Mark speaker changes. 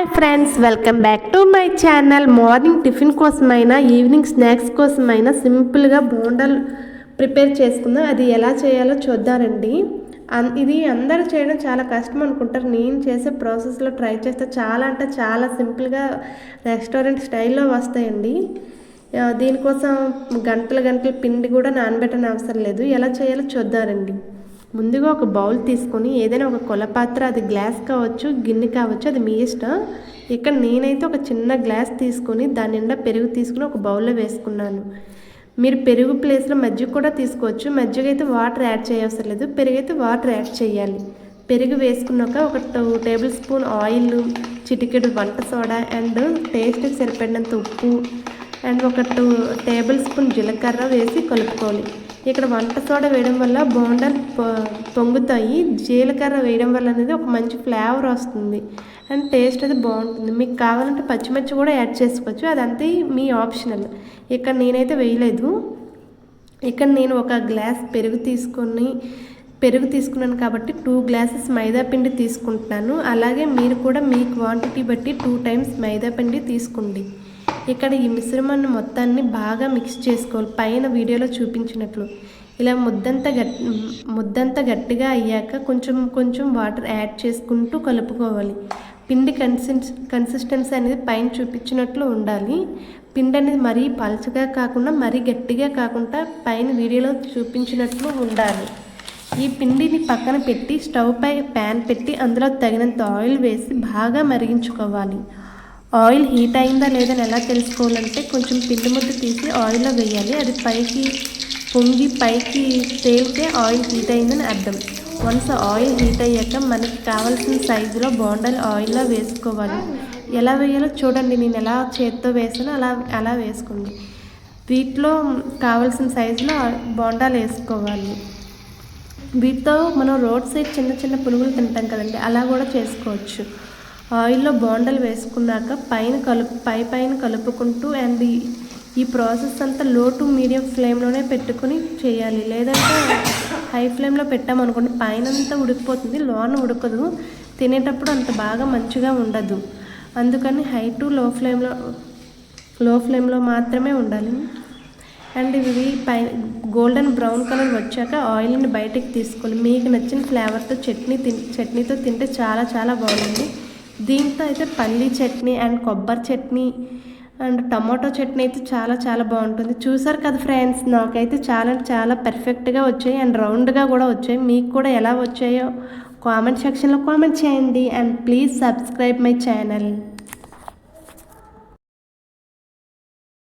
Speaker 1: Hi friends, welcome back to my channel. Morning tiffin కోసమైనా evening snacks కోసమైనా సింపుల్గా బోండాలు ప్రిపేర్ చేసుకుందాం. అది ఎలా చేయాలో చూద్దారండి. ఇది అందరూ చేయడం చాలా కష్టం అనుకుంటారు. నేను చేసే ప్రాసెస్లో ట్రై చేస్తే చాలా అంటే చాలా సింపుల్గా రెస్టారెంట్ స్టైల్లో వస్తాయండి. దీనికోసం గంటల పిండి కూడా నానబెట్టని అవసరం లేదు. ఎలా చేయాలో చూద్దారండి. ముందుగా ఒక బౌల్ తీసుకొని ఏదైనా ఒక కొలపాత్ర, అది గ్లాస్ కావచ్చు, గిన్నె కావచ్చు, అది మీ ఇష్టం. ఇక్కడ నేనైతే ఒక చిన్న గ్లాస్ తీసుకొని దాని నిండా పెరుగు తీసుకుని ఒక బౌల్లో వేసుకున్నాను. మీరు పెరుగు ప్లేస్లో మజ్జిగ కూడా తీసుకోవచ్చు. మజ్జిగ అయితే వాటర్ యాడ్ చేయవసరం లేదు, పెరుగు అయితే వాటర్ యాడ్ చేయాలి. పెరుగు వేసుకున్నాక ఒక 2 టేబుల్ స్పూన్ ఆయిల్, చిటికెడు వంట సోడా అండ్ టేస్ట్కి సరిపడినంత ఉప్పు అండ్ ఒక 2 టేబుల్ స్పూన్ జీలకర్ర వేసి కలుపుకోవాలి. ఇక్కడ వంట సోడా వేయడం వల్ల బోండాలు పొంగుతాయి. జీలకర్ర వేయడం వల్ల అనేది ఒక మంచి ఫ్లేవర్ వస్తుంది అండ్ టేస్ట్ అది బాగుంటుంది. మీకు కావాలంటే పచ్చిమిర్చి కూడా యాడ్ చేసుకోవచ్చు, అదంతే మీ ఆప్షనల్. ఇక్కడ నేనైతే వేయలేదు. ఇక్కడ నేను ఒక గ్లాస్ పెరుగు తీసుకున్నాను కాబట్టి 2 గ్లాసెస్ మైదా పిండి తీసుకుంటున్నాను. అలాగే మీరు కూడా మీ క్వాంటిటీ బట్టి 2 టైమ్స్ మైదా పిండి తీసుకోండి. ఇక్కడ ఈ మిశ్రమాన్ని మొత్తాన్ని బాగా మిక్స్ చేసుకోవాలి. పైన వీడియోలో చూపించినట్లు ఇలా ముద్దంతా గట్టిగా అయ్యాక కొంచెం వాటర్ యాడ్ చేసుకుంటూ కలుపుకోవాలి. పిండి కన్సిస్టెన్సీ అనేది పైన చూపించినట్లు ఉండాలి. పిండి అనేది మరీ పలచగా కాకుండా మరీ గట్టిగా కాకుండా పైన వీడియోలో చూపించినట్లు ఉండాలి. ఈ పిండిని పక్కన పెట్టి స్టవ్ పై ప్యాన్ పెట్టి అందులో తగినంత ఆయిల్ వేసి బాగా మరిగించుకోవాలి. ఆయిల్ హీట్ అయిందా లేదని ఎలా తెలుసుకోవాలంటే కొంచెం పిండి ముద్ద తీసి ఆయిల్లో వేయాలి. అది పొంగి పైకి తేలితే ఆయిల్ హీట్ అయిందని అర్థం. వన్స్ ఆయిల్ హీట్ అయ్యాక మనకి కావాల్సిన సైజులో బోండాలు ఆయిల్లో వేసుకోవాలి. ఎలా వేయాలో చూడండి, నేను ఎలా చేతితో వేసానో అలా వేసుకోండి. వీటిలో కావాల్సిన సైజులో బోండాలు వేసుకోవాలి. వీటితో మనం రోడ్ సైడ్ చిన్న పునుగులు తింటాం కదండి, అలా కూడా చేసుకోవచ్చు. ఆయిల్లో బోండాలు వేసుకున్నాక పైన కలుపుకుంటూ అండ్ ఈ ప్రాసెస్ అంతా లో టు మీడియం ఫ్లేమ్లోనే పెట్టుకుని చేయాలి. లేదంటే హై ఫ్లేమ్లో పెట్టామనుకోండి పైన అంతా ఉడికిపోతుంది, లోన ఉడకదు. తినేటప్పుడు అంత బాగా మంచిగా ఉండదు. అందుకని హై టు లో ఫ్లేమ్లో మాత్రమే ఉండాలి. అండ్ ఇవి గోల్డెన్ బ్రౌన్ కలర్ వచ్చాక ఆయిల్ని బయటకు తీసుకోవాలి. మీకు నచ్చిన ఫ్లేవర్తో చట్నీతో తింటే చాలా చాలా బాగుంటుంది. దీంతో అయితే పల్లీ చట్నీ అండ్ కొబ్బరి చట్నీ అండ్ టమాటో చట్నీ అయితే చాలా చాలా బాగుంటుంది. చూసారు కదా ఫ్రెండ్స్, నాకైతే చాలా పర్ఫెక్ట్గా వచ్చాయి అండ్ రౌండ్గా కూడా వచ్చాయి. మీకు కూడా ఎలా వచ్చాయో కామెంట్ సెక్షన్లో కామెంట్ చేయండి and please subscribe my channel.